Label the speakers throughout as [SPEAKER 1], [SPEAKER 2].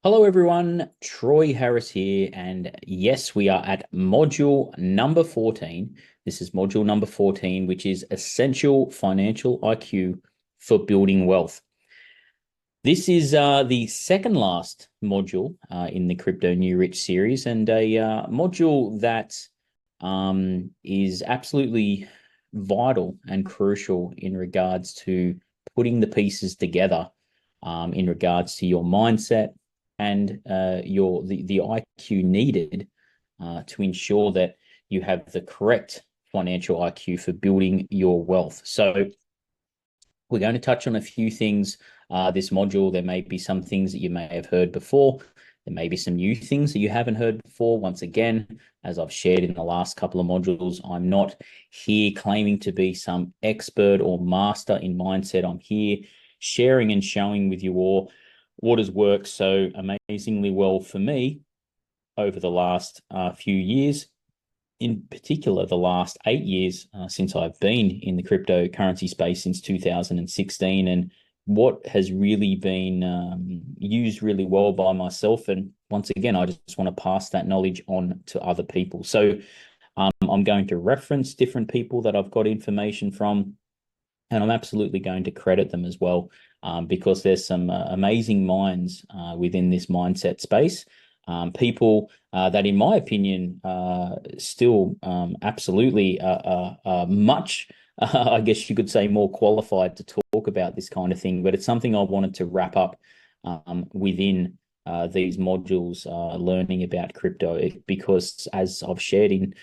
[SPEAKER 1] Hello, everyone. Troy Harris here. And yes, we are at module number 14. This is module number 14, which is Essential Financial IQ for Building Wealth. This is the second last module in the Crypto New Rich series, and a module that is absolutely vital and crucial in regards to putting the pieces together in regards to your mindset and the IQ needed to ensure that you have the correct financial IQ for building your wealth. So we're going to touch on a few things this module. There may be some things that you may have heard before. There may be some new things that you haven't heard before. Once again, as I've shared in the last couple of modules, I'm not here claiming to be some expert or master in mindset. I'm here sharing and showing with you all what has worked so amazingly well for me over the last few years, in particular the last 8 years since I've been in the cryptocurrency space since 2016, and what has really been used really well by myself. And once again, I just want to pass that knowledge on to other people. So I'm going to reference different people that I've got information from, and I'm absolutely going to credit them as well, because there's some amazing minds within this mindset space. People that, in my opinion, still absolutely much, I guess you could say, more qualified to talk about this kind of thing. But it's something I wanted to wrap up within these modules, learning about crypto, because as I've shared in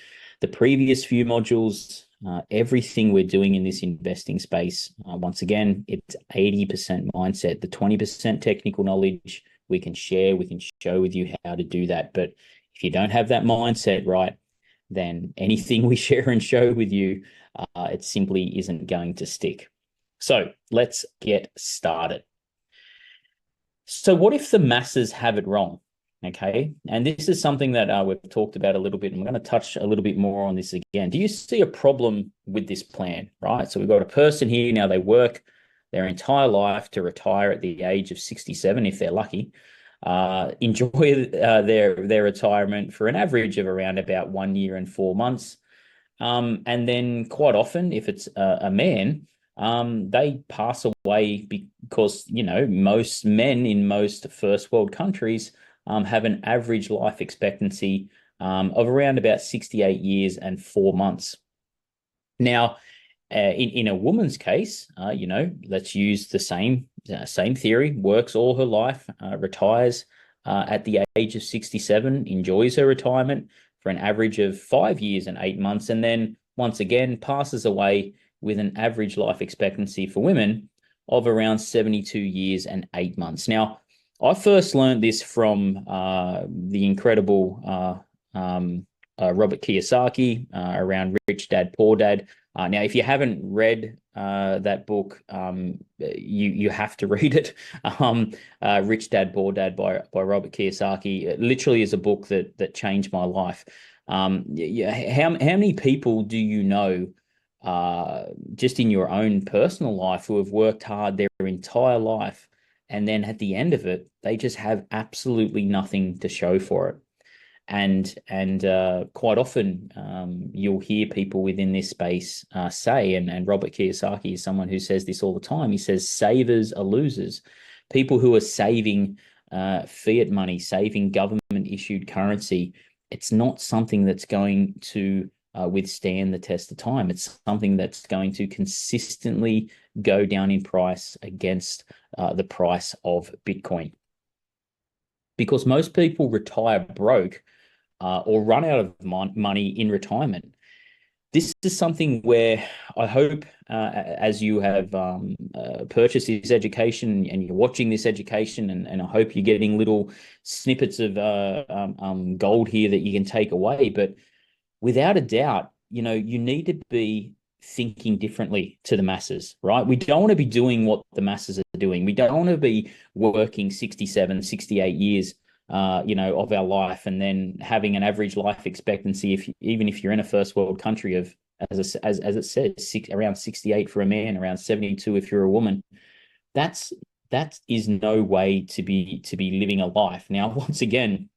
[SPEAKER 1] the previous few modules, everything we're doing in this investing space, once again, it's 80% mindset, the 20% technical knowledge we can share, we can show with you how to do that. But if you don't have that mindset right, then anything we share and show with you, it simply isn't going to stick. So let's get started. So what if the masses have it wrong? Okay. And this is something that we've talked about a little bit, and we're going to touch a little bit more on this again. Do you see a problem with this plan, right? So we've got a person here. Now they work their entire life to retire at the age of 67, if they're lucky, enjoy their retirement for an average of around about 1 year and 4 months. And then quite often, if it's a man, they pass away because, most men in most first world countries have an average life expectancy of around about 68 years and 4 months. Now, in a woman's case, let's use the same theory, works all her life, retires at the age of 67, enjoys her retirement for an average of 5 years and 8 months, and then once again passes away with an average life expectancy for women of around 72 years and 8 months. Now, I first learned this from the incredible Robert Kiyosaki around Rich Dad, Poor Dad. Now, if you haven't read that book, you have to read it. Rich Dad, Poor Dad by Robert Kiyosaki. It literally is a book that changed my life. How many people do you know just in your own personal life who have worked hard their entire life, and then at the end of it, they just have absolutely nothing to show for it? And quite often you'll hear people within this space say, and Robert Kiyosaki is someone who says this all the time. He says savers are losers. People who are saving fiat money, saving government issued currency, it's not something that's going to withstand the test of time. It's something that's going to consistently go down in price against the price of Bitcoin. Because most people retire broke or run out of money in retirement. This is something where I hope, as you have purchased this education and you're watching this education, and I hope you're getting little snippets of gold here that you can take away. But without a doubt, you need to be thinking differently to the masses, right? We don't want to be doing what the masses are doing. We don't want to be working 67, 68 years of our life, and then having an average life expectancy, even if you're in a first world country, of, as it says, around 68 for a man, around 72 if you're a woman. That's that is no way to be living a life. Now, once again,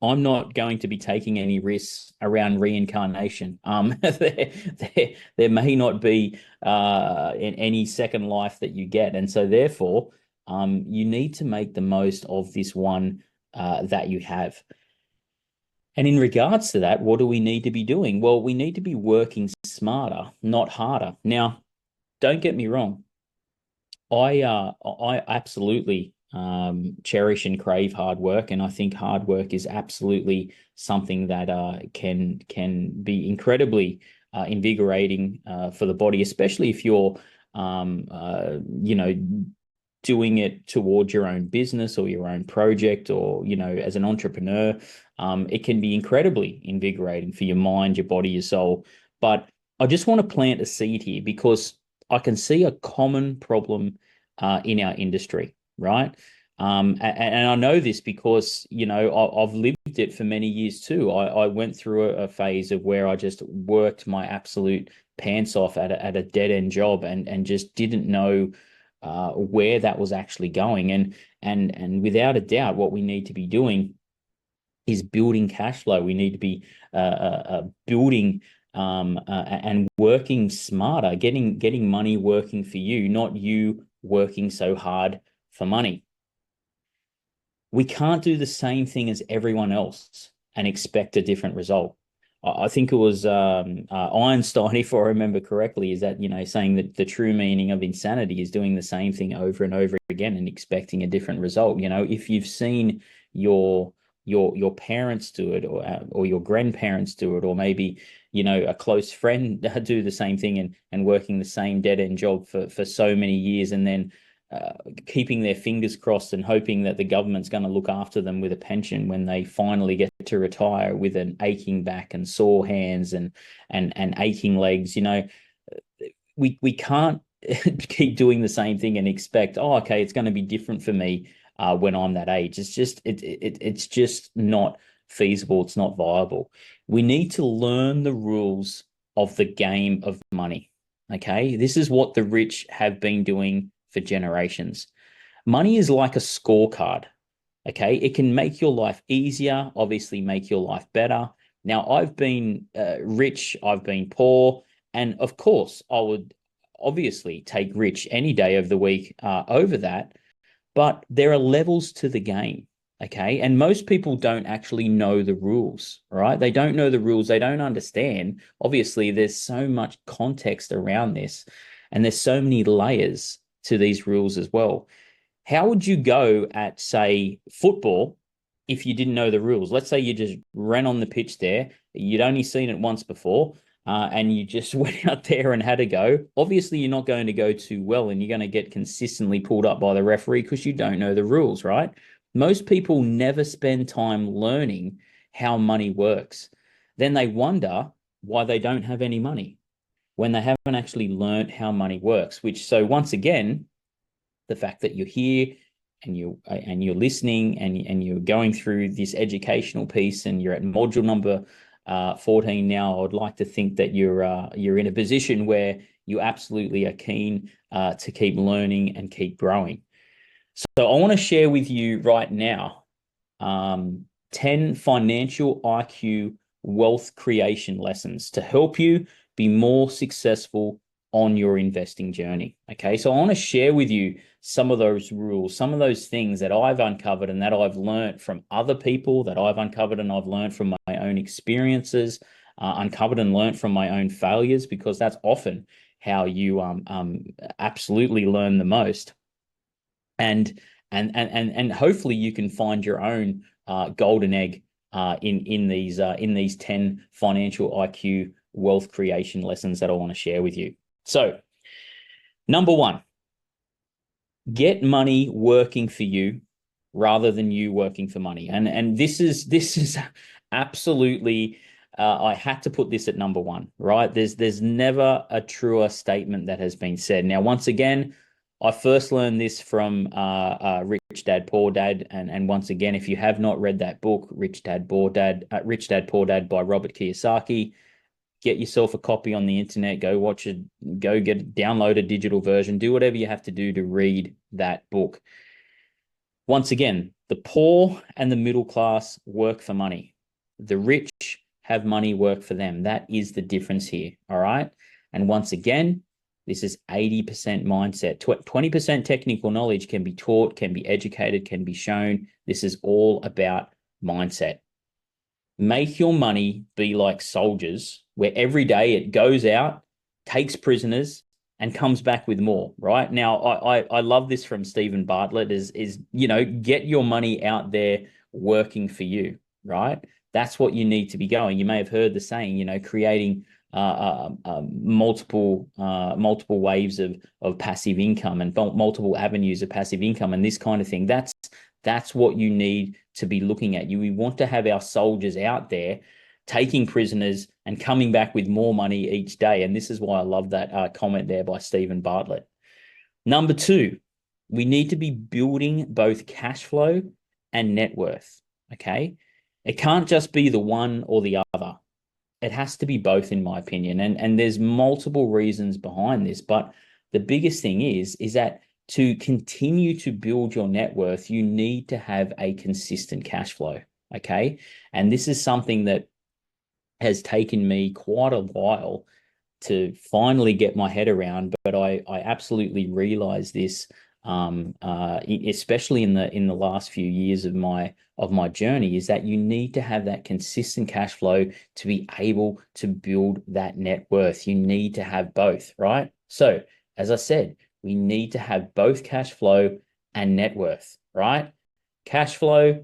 [SPEAKER 1] I'm not going to be taking any risks around reincarnation. There may not be in any second life that you get, and so therefore, you need to make the most of this one that you have. And in regards to that, what do we need to be doing? Well, we need to be working smarter, not harder. Now, don't get me wrong. I absolutely cherish and crave hard work, and I think hard work is absolutely something that can be incredibly invigorating for the body, especially if you're you know, doing it towards your own business or your own project, or as an entrepreneur. It can be incredibly invigorating for your mind, your body, your soul. But I just want to plant a seed here because I can see a common problem in our industry, right? And I know this because I've lived it for many years too. I went through a phase of where I just worked my absolute pants off at a dead end job, and just didn't know where that was actually going. And without a doubt, what we need to be doing is building cash flow. We need to be building and working smarter, getting money working for you, not you working so hard for money. We can't do the same thing as everyone else and expect a different result. I think it was Einstein, if I remember correctly, is that saying that the true meaning of insanity is doing the same thing over and over again and expecting a different result. If you've seen your parents do it, or your grandparents do it, or maybe a close friend do the same thing, and working the same dead end job for so many years, and then keeping their fingers crossed and hoping that the government's going to look after them with a pension when they finally get to retire with an aching back and sore hands and aching legs. We can't keep doing the same thing and expect, oh, okay, it's going to be different for me when I'm that age. It's just not feasible. It's not viable. We need to learn the rules of the game of money. Okay, this is what the rich have been doing for generations. Money is like a scorecard. Okay, it can make your life easier, obviously make your life better. Now, I've been rich, I've been poor, and of course, I would obviously take rich any day of the week over that. But there are levels to the game. Okay, and most people don't actually know the rules, right? They don't know the rules. They don't understand. Obviously, there's so much context around this, and there's so many layers to these rules as well. How would you go at, say, football if you didn't know the rules? Let's say you just ran on the pitch there, you'd only seen it once before, and you just went out there and had a go. Obviously, you're not going to go too well, and you're going to get consistently pulled up by the referee because you don't know the rules, right? Most people never spend time learning how money works. Then they wonder why they don't have any money when they haven't actually learned how money works. So once again, the fact that you're here and you're listening and you're going through this educational piece, and you're at module number 14 now, I would like to think that you're in a position where you absolutely are keen to keep learning and keep growing. So I want to share with you right now 10 financial IQ wealth creation lessons to help you be more successful on your investing journey. Okay, so I want to share with you some of those rules, some of those things that I've uncovered and that I've learned from other people, that I've uncovered and I've learned from my own experiences, uncovered and learned from my own failures, because that's often how you absolutely learn the most. And hopefully you can find your own golden egg in these 10 financial IQ wealth creation lessons that I want to share with you. So, number one, get money working for you rather than you working for money. And this is absolutely I had to put this at number one, right? There's never a truer statement that has been said. Now, once again, I first learned this from Rich Dad Poor Dad, and once again, if you have not read that book, Rich Dad Poor Dad by Robert Kiyosaki, get yourself a copy on the internet, go watch it, download a digital version, do whatever you have to do to read that book. Once again, the poor and the middle class work for money. The rich have money work for them. That is the difference here. All right. And once again, this is 80% mindset. 20% technical knowledge can be taught, can be educated, can be shown. This is all about mindset. Make your money be like soldiers, where every day it goes out, takes prisoners, and comes back with more. Right now, I love this from Stephen Bartlett. Is get your money out there working for you. Right, that's what you need to be going. You may have heard the saying, creating multiple waves of passive income and multiple avenues of passive income and this kind of thing. That's what you need to be looking at. We want to have our soldiers out there taking prisoners and coming back with more money each day. And this is why I love that comment there by Stephen Bartlett. Number 2, we need to be building both cash flow and net worth. Okay. It can't just be the one or the other. It has to be both, in my opinion. And there's multiple reasons behind this. But the biggest thing is that to continue to build your net worth, you need to have a consistent cash flow. Okay. And this is something that has taken me quite a while to finally get my head around, but I absolutely realized this, especially in the last few years of my journey, is that you need to have that consistent cash flow to be able to build that net worth. You need to have both, right? So, as I said, we need to have both cash flow and net worth, right? Cash flow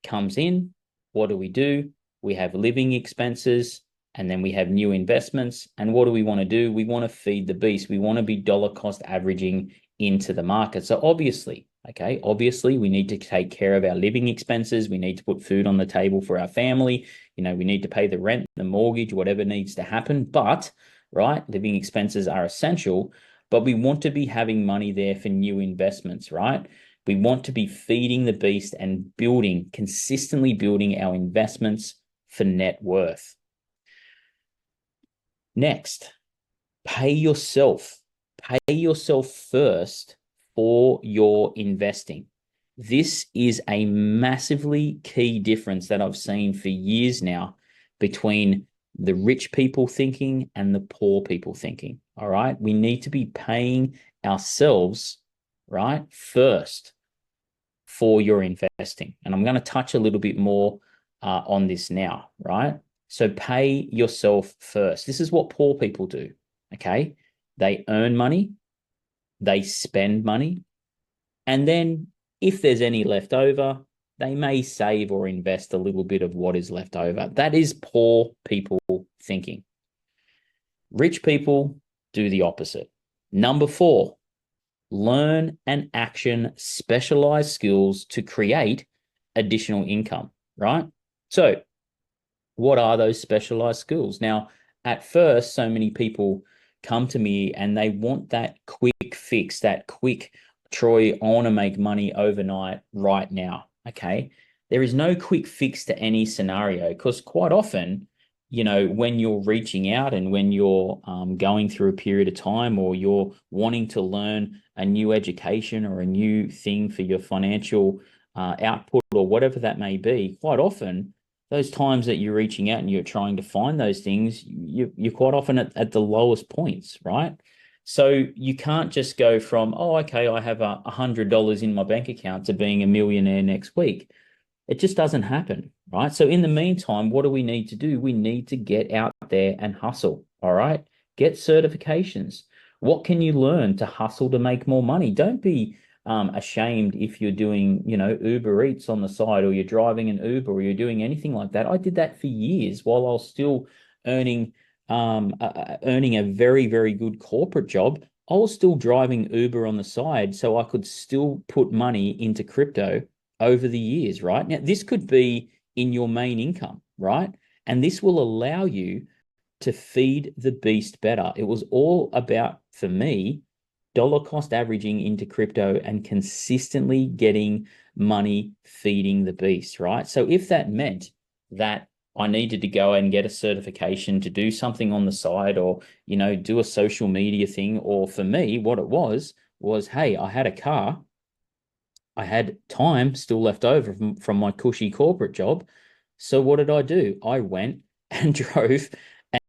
[SPEAKER 1] comes in. What do? We have living expenses, and then we have new investments. And what do we want to do? We want to feed the beast. We want to be dollar cost averaging into the market. So obviously, we need to take care of our living expenses. We need to put food on the table for our family. We need to pay the rent, the mortgage, whatever needs to happen. But, right, living expenses are essential, but we want to be having money there for new investments, right? We want to be feeding the beast and consistently building our investments for net worth. Next, pay yourself first for your investing. This is a massively key difference that I've seen for years now between the rich people thinking and the poor people thinking. All right. We need to be paying ourselves, right, first for your investing. And I'm going to touch a little bit more on this now, right? So pay yourself first. This is what poor people do. Okay. They earn money, they spend money, and then if there's any left over, they may save or invest a little bit of what is left over. That is poor people thinking. Rich people do the opposite. Number 4, learn and action specialized skills to create additional income, right? So what are those specialized skills? Now, at first, so many people come to me and they want that quick fix, that quick, Troy, I want to make money overnight right now. Okay. There is no quick fix to any scenario, because quite often, when you're reaching out and when you're going through a period of time, or you're wanting to learn a new education or a new thing for your financial output or whatever that may be, quite often, those times that you're reaching out and you're trying to find those things, you're quite often at the lowest points, right? So you can't just go from, oh, okay, I have $100 in my bank account to being a millionaire next week. It just doesn't happen, right? So in the meantime, what do we need to do? We need to get out there and hustle, all right? Get certifications. What can you learn to hustle to make more money? Don't be ashamed if you're doing, Uber Eats on the side, or you're driving an Uber, or you're doing anything like that. I did that for years while I was still earning a very, very good corporate job. I was still driving Uber on the side so I could still put money into crypto over the years, right? Now, this could be in your main income, right? And this will allow you to feed the beast better. It was all about, for me, dollar cost averaging into crypto and consistently getting money feeding the beast, right? So if that meant that I needed to go and get a certification to do something on the side, or, do a social media thing. Or for me, what it was, hey, I had a car, I had time still left over from my cushy corporate job. So what did I do? I went and drove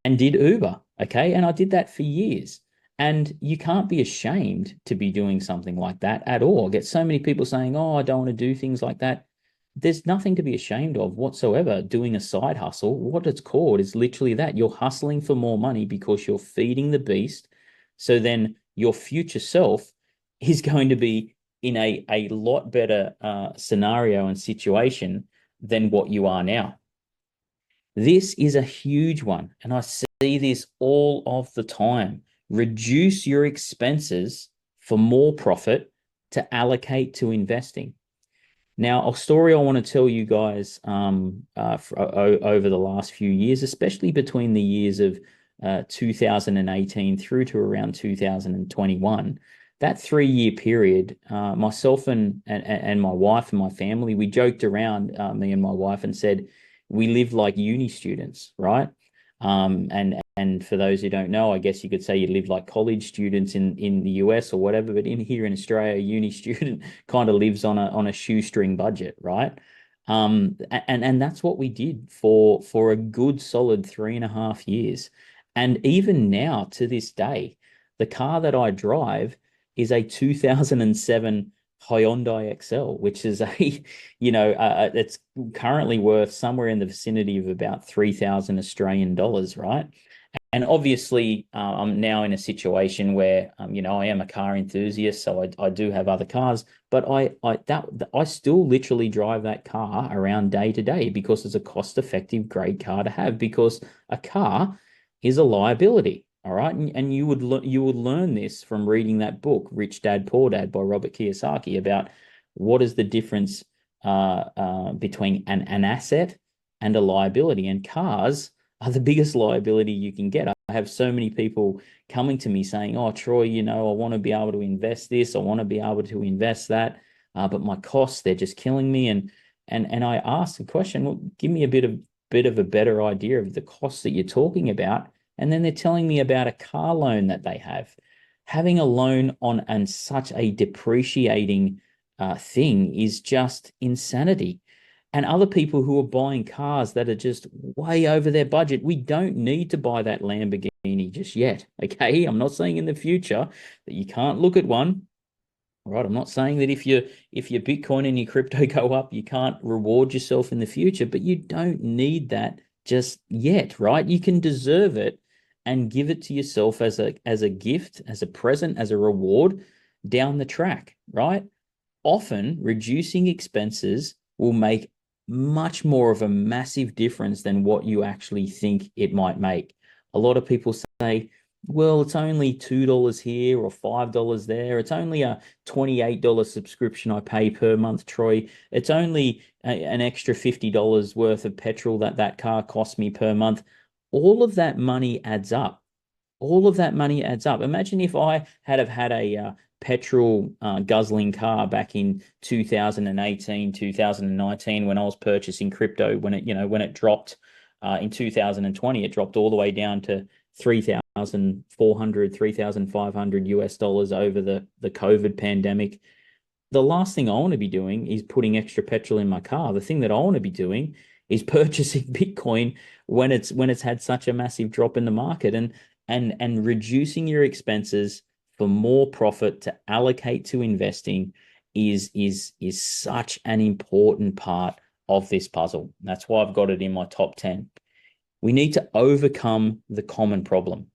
[SPEAKER 1] and did Uber. Okay. And I did that for years. And you can't be ashamed to be doing something like that at all. I get so many people saying, oh, I don't want to do things like that. There's nothing to be ashamed of whatsoever doing a side hustle. What it's called is literally that. You're hustling for more money because you're feeding the beast. So then your future self is going to be in a lot better scenario and situation than what you are now. This is a huge one, and I see this all of the time. Reduce your expenses for more profit to allocate to investing. Now, a story I want to tell you guys over the last few years, especially between the years of 2018 through to around 2021, that 3 year period, myself and my wife and my family, we joked around, me and my wife, and said we live like uni students, right? And for those who don't know, I guess you could say you live like college students in the US or whatever, but in here in Australia, a uni student kind of lives on a shoestring budget, right? And that's what we did for a good solid 3.5 years. And even now to this day, the car that I drive is a 2007 Hyundai Excel, which is a, it's currently worth somewhere in the vicinity of about 3,000 Australian dollars, right? And obviously, I'm now in a situation where, I am a car enthusiast, so I do have other cars, but I still literally drive that car around day to day because it's a cost-effective, great car to have. Because a car is a liability, all right, and you would learn this from reading that book, Rich Dad Poor Dad by Robert Kiyosaki, about what is the difference between an asset and a liability, and cars are the biggest liability you can get. I have so many people coming to me saying, "Oh, Troy, I want to be able to invest this. I want to be able to invest that, but my costs, they're just killing me." And I ask the question, well, give me a bit of a better idea of the costs that you're talking about. And then they're telling me about a car loan that they have. Having a loan on and such a depreciating thing is just insanity. And other people who are buying cars that are just way over their budget. We don't need to buy that Lamborghini just yet. Okay. I'm not saying in the future that you can't look at one. All right. I'm not saying that if your Bitcoin and your crypto go up, you can't reward yourself in the future, but you don't need that just yet, right? You can deserve it and give it to yourself as a gift, as a present, as a reward down the track, right? Often reducing expenses will make much more of a massive difference than what you actually think it might make. A lot of people say, well, it's only $2 here or $5 there. It's only a $28 subscription I pay per month, Troy. It's only an extra $50 worth of petrol that car costs me per month. All of that money adds up. All of that money adds up. Imagine if I had have had a petrol guzzling car back in 2018, 2019, when I was purchasing crypto, when it dropped in 2020, it dropped all the way down to 3,400, 3,500 US dollars over the COVID pandemic. The last thing I want to be doing is putting extra petrol in my car. The thing that I want to be doing is purchasing Bitcoin when it's had such a massive drop in the market, and reducing your expenses for more profit to allocate to investing is such an important part of this puzzle. That's why I've got it in my top 10. We need to overcome the common problem.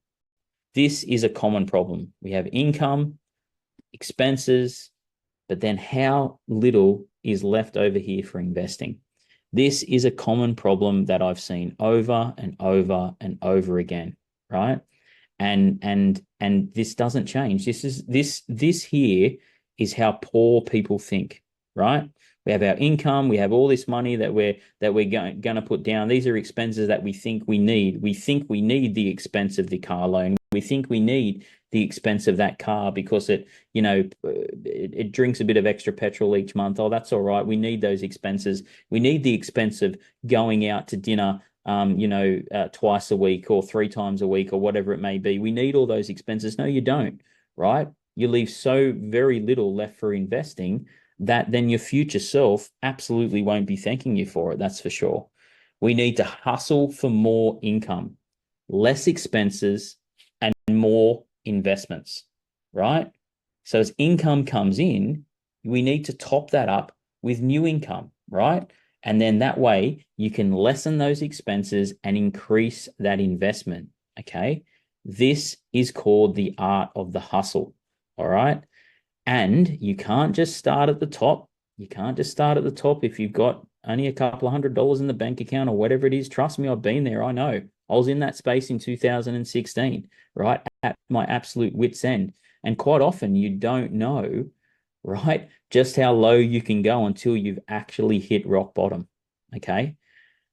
[SPEAKER 1] This is a common problem. We have income, expenses, but then how little is left over here for investing? This is a common problem that I've seen over and over and over again, right? And this doesn't change. This here is how poor people think, right? We have our income, we have all this money that we're going to put down. These are expenses that we think we need. We think we need the expense of the car loan. We think we need the expense of that car because it drinks a bit of extra petrol each month. Oh, that's all right. We need those expenses. We need the expense of going out to dinner twice a week or 3 times a week or whatever it may be. We need all those expenses. No, you don't, right? You leave so very little left for investing that then your future self absolutely won't be thanking you for it. That's for sure. We need to hustle for more income, less expenses, and more investments, right? So as income comes in, we need to top that up with new income, right? And then that way you can lessen those expenses and increase that investment. Okay. This is called the art of the hustle. All right. And you can't just start at the top. You can't just start at the top if you've got only a couple of $100 in the bank account or whatever it is. Trust me, I've been there. I know. I was in that space in 2016, right? At my absolute wit's end. And quite often you don't know, right, just how low you can go until you've actually hit rock bottom. Okay.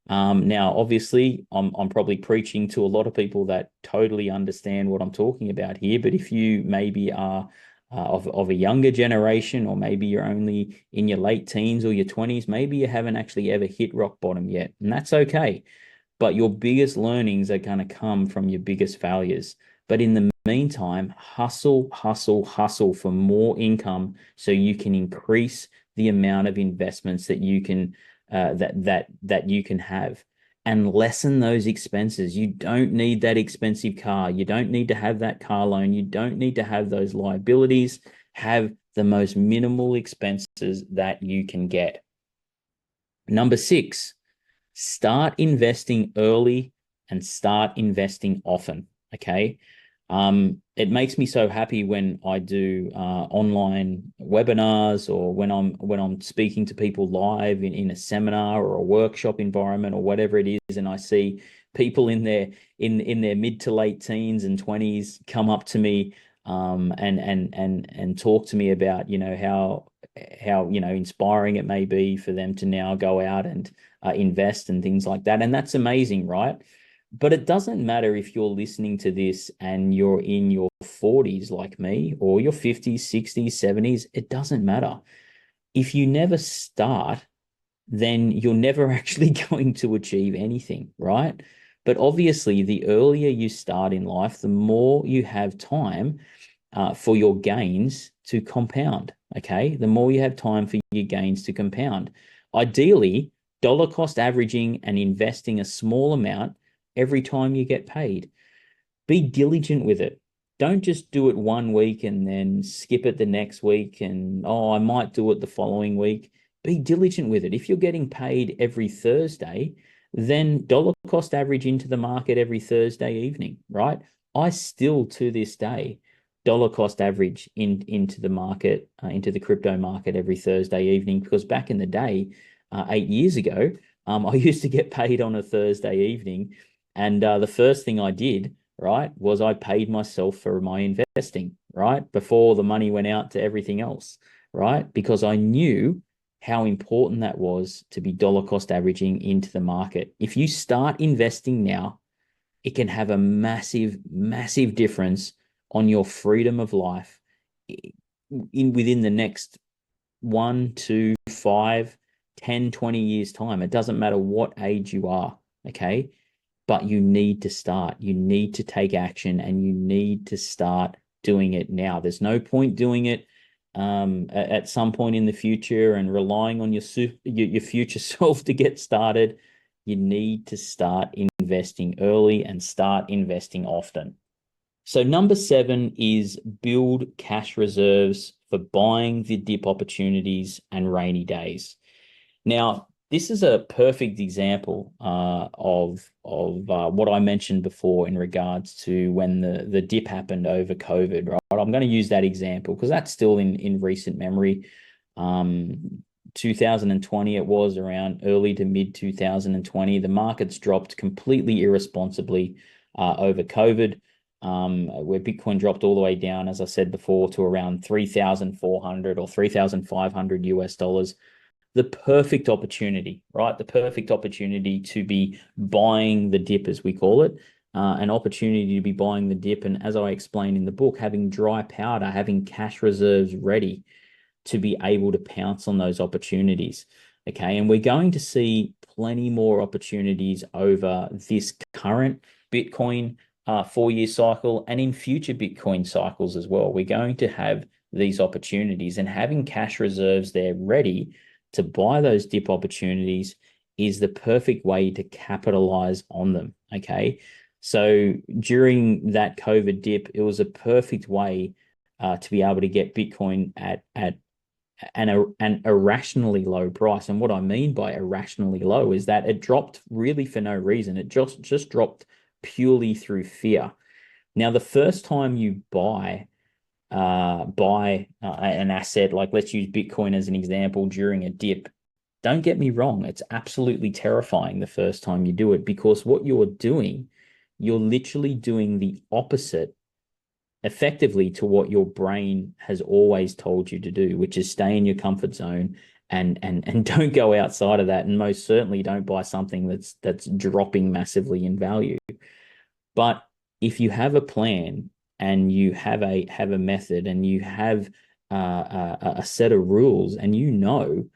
[SPEAKER 1] Now, obviously, I'm probably preaching to a lot of people that totally understand what I'm talking about here. But if you maybe are of a younger generation, or maybe you're only in your late teens or your 20s, maybe you haven't actually ever hit rock bottom yet, and that's okay. But your biggest learnings are going to come from your biggest failures. But in the meantime, hustle, hustle, hustle for more income so you can increase the amount of investments that you can that you can have, and lessen those expenses. You don't need that expensive car. You don't need to have that car loan. You don't need to have those liabilities. Have the most minimal expenses that you can get. Number 6, start investing early and start investing often. Okay. It makes me so happy when I do online webinars, or when I'm speaking to people live in a seminar or a workshop environment or whatever it is, and I see people in their mid to late teens and 20s come up to me and talk to me about how inspiring it may be for them to now go out and invest and things like that, and that's amazing, right? But it doesn't matter if you're listening to this and you're in your 40s like me, or your 50s, 60s, 70s. It doesn't matter. If you never start, then you're never actually going to achieve anything, right? But obviously, the earlier you start in life, the more you have time for your gains to compound. Okay. The more you have time for your gains to compound. Ideally, dollar cost averaging and investing a small amount every time you get paid. Be diligent with it. Don't just do it one week and then skip it the next week and, oh, I might do it the following week. Be diligent with it. If you're getting paid every Thursday, then dollar cost average into the market every Thursday evening, right? I still, to this day, dollar cost average into the market, into the crypto market every Thursday evening, because back in the day, 8 years ago, I used to get paid on a Thursday evening. And the first thing I did, right, was I paid myself for my investing, right, before the money went out to everything else, right? Because I knew how important that was to be dollar cost averaging into the market. If you start investing now, it can have a massive, massive difference on your freedom of life within the next 1, 2, 5, 10, 20 years time. It doesn't matter what age you are, okay? But you need to start. You need to take action, and you need to start doing it now. There's no point doing it at some point in the future and relying on your future self to get started. You need to start investing early and start investing often. So number 7 is build cash reserves for buying the dip opportunities and rainy days. Now, this is a perfect example of what I mentioned before in regards to when the dip happened over COVID, right? I'm going to use that example because that's still in recent memory. 2020, it was around early to mid 2020. The markets dropped completely irresponsibly over COVID, where Bitcoin dropped all the way down, as I said before, to around 3,400 or 3,500 US dollars. The perfect opportunity, right? The perfect opportunity to be buying the dip, as we call it, an opportunity to be buying the dip. And as I explained in the book, having dry powder, having cash reserves ready to be able to pounce on those opportunities. Okay. And we're going to see plenty more opportunities over this current Bitcoin 4 year cycle and in future Bitcoin cycles as well. We're going to have these opportunities, and having cash reserves there ready to buy those dip opportunities is the perfect way to capitalize on them. Okay. So during that COVID dip, it was a perfect way to be able to get Bitcoin at an irrationally low price. And what I mean by irrationally low is that it dropped really for no reason. It just dropped purely through fear. Now, the first time you buy an asset, like let's use Bitcoin as an example, during a dip, don't get me wrong, it's absolutely terrifying the first time you do it, because what you're doing, you're literally doing the opposite effectively to what your brain has always told you to do, which is stay in your comfort zone and don't go outside of that, and most certainly don't buy something that's dropping massively in value. But if you have a plan and you have a method and you have a set of rules, and you know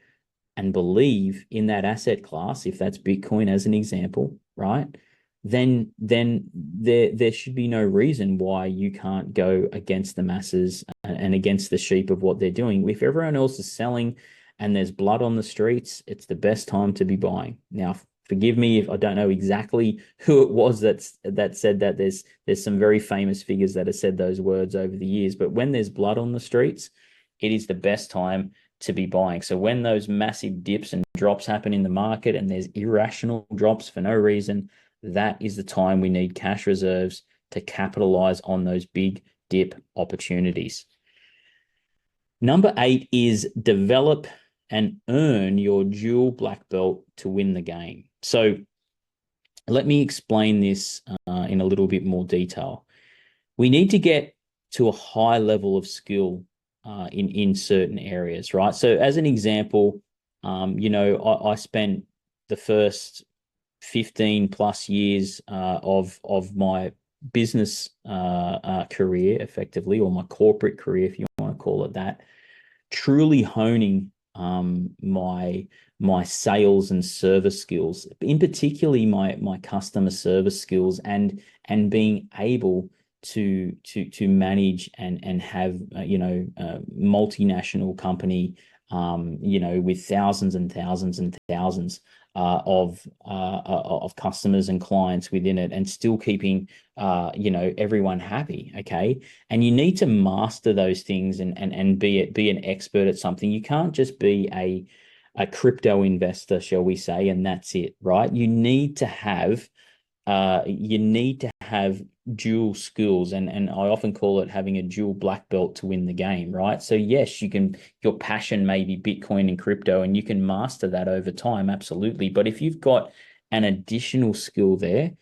[SPEAKER 1] and believe in that asset class, if that's Bitcoin as an example, right? Then there should be no reason why you can't go against the masses and against the sheep of what they're doing. If everyone else is selling and there's blood on the streets, it's the best time to be buying. Now, forgive me if I don't know exactly who it was that said that. There's some very famous figures that have said those words over the years. But when there's blood on the streets, it is the best time to be buying. So when those massive dips and drops happen in the market and there's irrational drops for no reason, that is the time we need cash reserves to capitalize on those big dip opportunities. Number 8 is develop and earn your dual black belt to win the game. So let me explain this in a little bit more detail. We need to get to a high level of skill in certain areas, right? So as an example, I spent the first 15 plus years of my business career, effectively, or my corporate career, if you want to call it that, truly honing my sales and service skills, in particularly my customer service skills, and being able to manage and have multinational company with thousands and thousands and thousands of customers and clients within it, and still keeping everyone happy. Okay. And you need to master those things and be an expert at something. You can't just be a crypto investor, shall we say, and that's it, right? You need to have dual skills, and I often call it having a dual black belt to win the game, right? So yes, your passion may be Bitcoin and crypto, and you can master that over time, absolutely. But if you've got an additional skill there,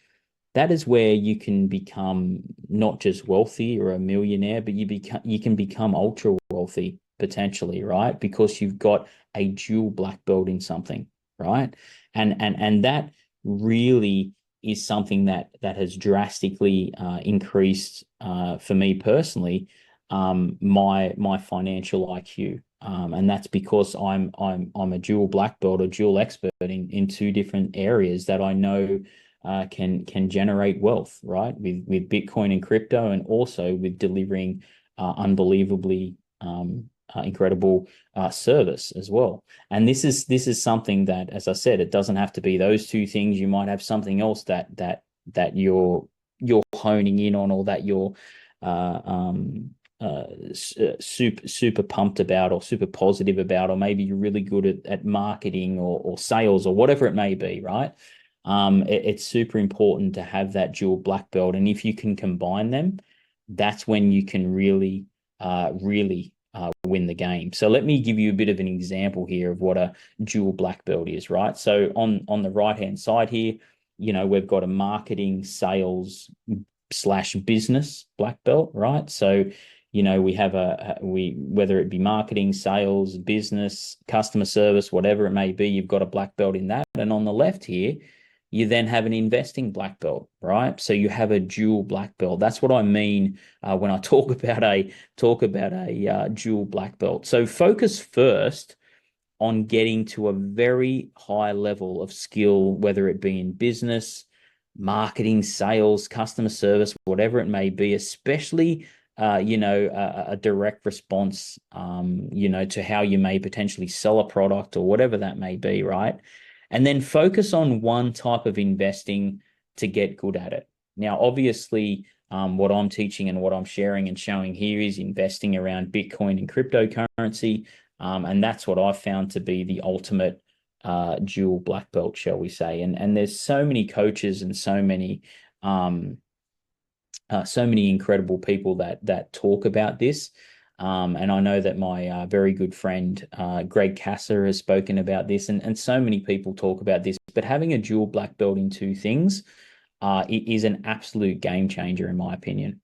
[SPEAKER 1] that is where you can become not just wealthy or a millionaire, but you can become ultra wealthy potentially, right? Because you've got a dual black belt in something, right? And that really is something that has drastically increased for me personally, my financial IQ. And that's because I'm a dual black belt or dual expert in two different areas that I know can generate wealth, right? With Bitcoin and crypto, and also with delivering unbelievably incredible service as well. And this is something that, as I said, it doesn't have to be those two things. You might have something else that you're honing in on, or that you're super pumped about, or super positive about, or maybe you're really good at marketing or sales or whatever it may be, right? It's super important to have that dual black belt, and if you can combine them, that's when you can really win the game. So let me give you a bit of an example here of what a dual black belt is, right? So on the right hand side here, we've got a marketing, sales slash business black belt, right? So we have whether it be marketing, sales, business, customer service, whatever it may be, you've got a black belt in that. And on the left here, you then have an investing black belt, right? So you have a dual black belt. That's what I mean when I talk about a dual black belt. So focus first on getting to a very high level of skill, whether it be in business, marketing, sales, customer service, whatever it may be, especially a direct response, to how you may potentially sell a product or whatever that may be, right? And then focus on one type of investing to get good at it. Now, obviously, what I'm teaching and what I'm sharing and showing here is investing around Bitcoin and cryptocurrency. And that's what I've found to be the ultimate dual black belt, shall we say. And there's so many coaches and so many incredible people that talk about this. And I know that my very good friend Greg Kasser has spoken about this, and so many people talk about this. But having a dual black belt in two things it is an absolute game changer, in my opinion.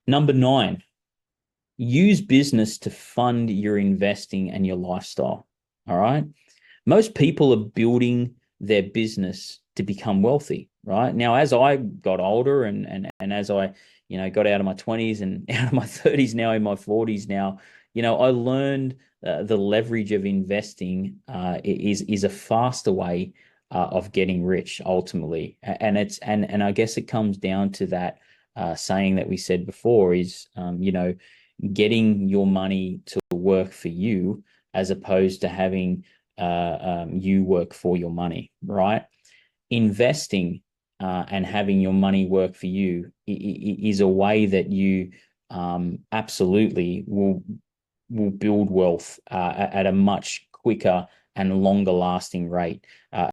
[SPEAKER 1] Number 9, use business to fund your investing and your lifestyle. All right. Most people are building their business to become wealthy, right? Now, as I got older and as I, got out of my 20s and out of my 30s, now in my 40s now, I learned the leverage of investing is a faster way of getting rich ultimately. And I guess it comes down to that saying that we said before is, getting your money to work for you as opposed to having you work for your money, right? Investing and having your money work for you is a way that you absolutely will build wealth at a much quicker and longer lasting rate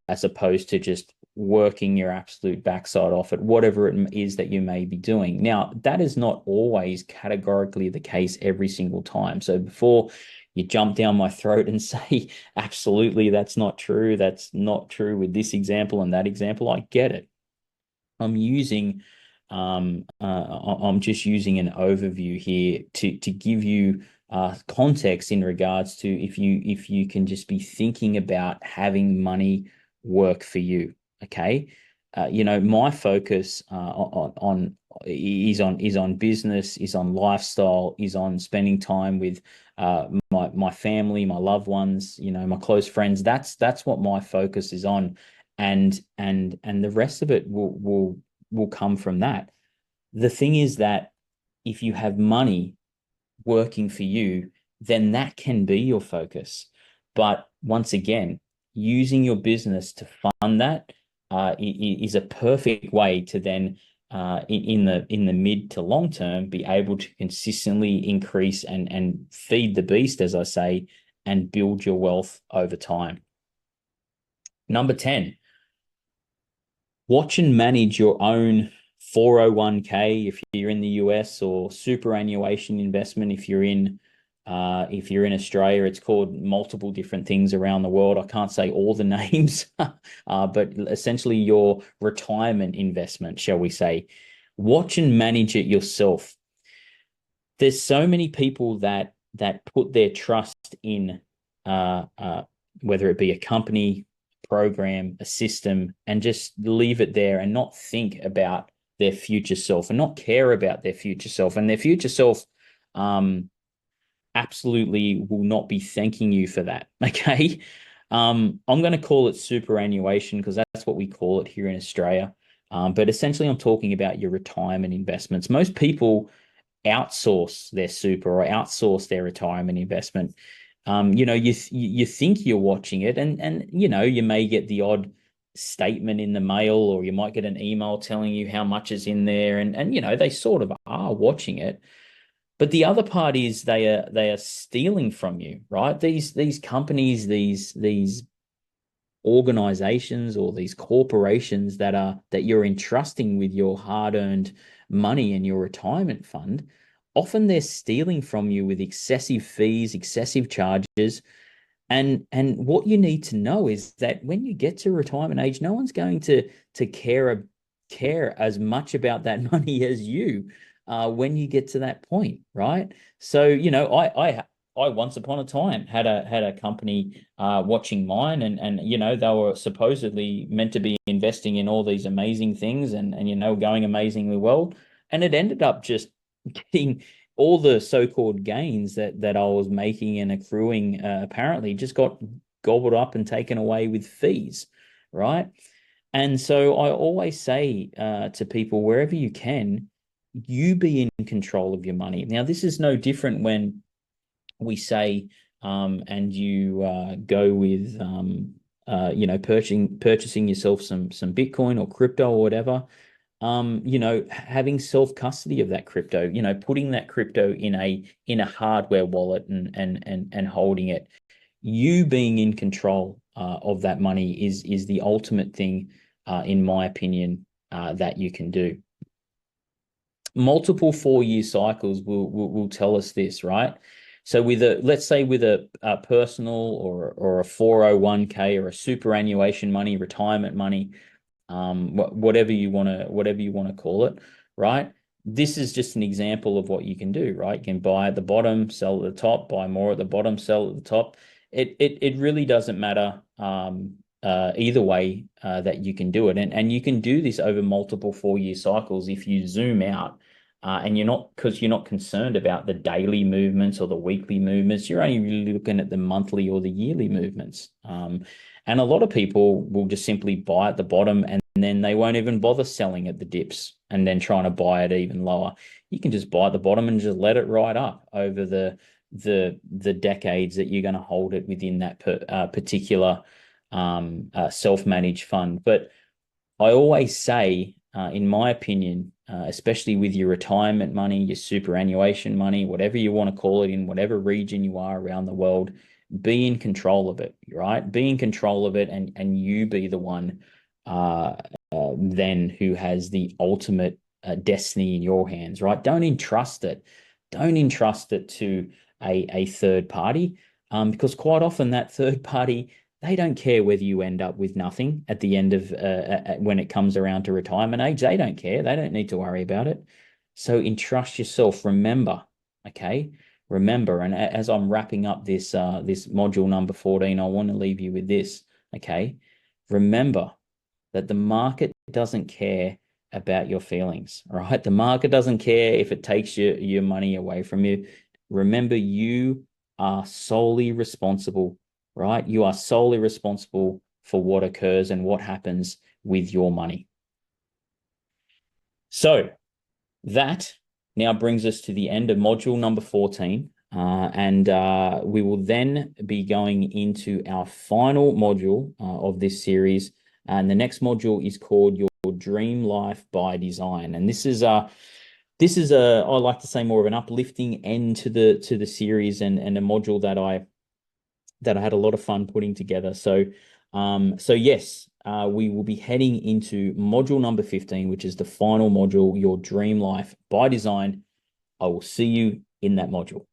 [SPEAKER 1] as opposed to just working your absolute backside off at whatever it is that you may be doing. Now, that is not always categorically the case every single time. So before you jump down my throat and say, absolutely, that's not true. That's not true with this example and that example. I get it. I'm just using an overview here to give you context in regards to if you can just be thinking about having money work for you. Okay. My focus is on business, is on lifestyle, is on spending time with my family, my loved ones, my close friends. That's what my focus is on, and the rest of it will come from that. The thing is that if you have money working for you, then that can be your focus. But once again, using your business to fund that is a perfect way to then in the mid to long term be able to consistently increase and feed the beast, as I say, and build your wealth over time. Number 10, watch and manage your own 401k if you're in the US, or superannuation investment if you're in Australia. It's called multiple different things around the world. I can't say all the names, but essentially your retirement investment, shall we say. Watch and manage it yourself. There's so many people that put their trust in whether it be a company, program, a system, and just leave it there and not think about their future self and not care about their future self. And their future self absolutely will not be thanking you for that. Okay. I'm going to call it superannuation because that's what we call it here in Australia. But essentially, I'm talking about your retirement investments. Most people outsource their super or outsource their retirement investment. You think you're watching it, and you may get the odd statement in the mail, or you might get an email telling you how much is in there, and they sort of are watching it. But the other part is they are stealing from you, right? These companies, these organizations or these corporations that you're entrusting with your hard-earned money and your retirement fund, often they're stealing from you with excessive fees, excessive charges. And what you need to know is that when you get to retirement age, no one's going to care as much about that money as you when you get to that point, right? So, I once upon a time had a company watching mine, and they were supposedly meant to be investing in all these amazing things and going amazingly well, and it ended up just getting all the so-called gains that I was making and accruing apparently just got gobbled up and taken away with fees, right? And so I always say to people, wherever you can, you be in control of your money. Now, this is no different when we say, and you go with, purchasing yourself some Bitcoin or crypto or whatever. Having self custody of that crypto, putting that crypto in a hardware wallet and holding it. You being in control of that money is the ultimate thing, in my opinion, that you can do. Multiple 4-year cycles will tell us this, right? So let's say with a personal or a 401k or a superannuation money, retirement money, whatever you want to call it, right? This is just an example of what you can do, right? You can buy at the bottom, sell at the top, buy more at the bottom, sell at the top. It really doesn't matter either way that you can do it, and you can do this over multiple 4-year cycles if you zoom out. And because you're not concerned about the daily movements or the weekly movements, you're only really looking at the monthly or the yearly movements. And a lot of people will just simply buy at the bottom and then they won't even bother selling at the dips and then trying to buy it even lower. You can just buy at the bottom and just let it ride up over the decades that you're going to hold it within that particular self-managed fund. But I always say, in my opinion, especially with your retirement money, your superannuation money, whatever you want to call it, in whatever region you are around the world, be in control of it, right? Be in control of it, and you be the one then who has the ultimate destiny in your hands, right? Don't entrust it. Don't entrust it to a third party, because quite often that third party, they don't care whether you end up with nothing at the end of when it comes around to retirement age. They don't care. They don't need to worry about it. So entrust yourself. Remember, okay? Remember, and as I'm wrapping up this module number 14, I want to leave you with this, okay? Remember that the market doesn't care about your feelings, all right? The market doesn't care if it takes your money away from you. Remember, you are solely responsible, right? You are solely responsible for what occurs and what happens with your money. So that now brings us to the end of module number 14. And we will then be going into our final module of this series. And the next module is called Your Dream Life by Design. And this is I like to say, more of an uplifting end to the series, and a module that I had a lot of fun putting together. So yes, we will be heading into module number 15, which is the final module, Your Dream Life by Design. I will see you in that module.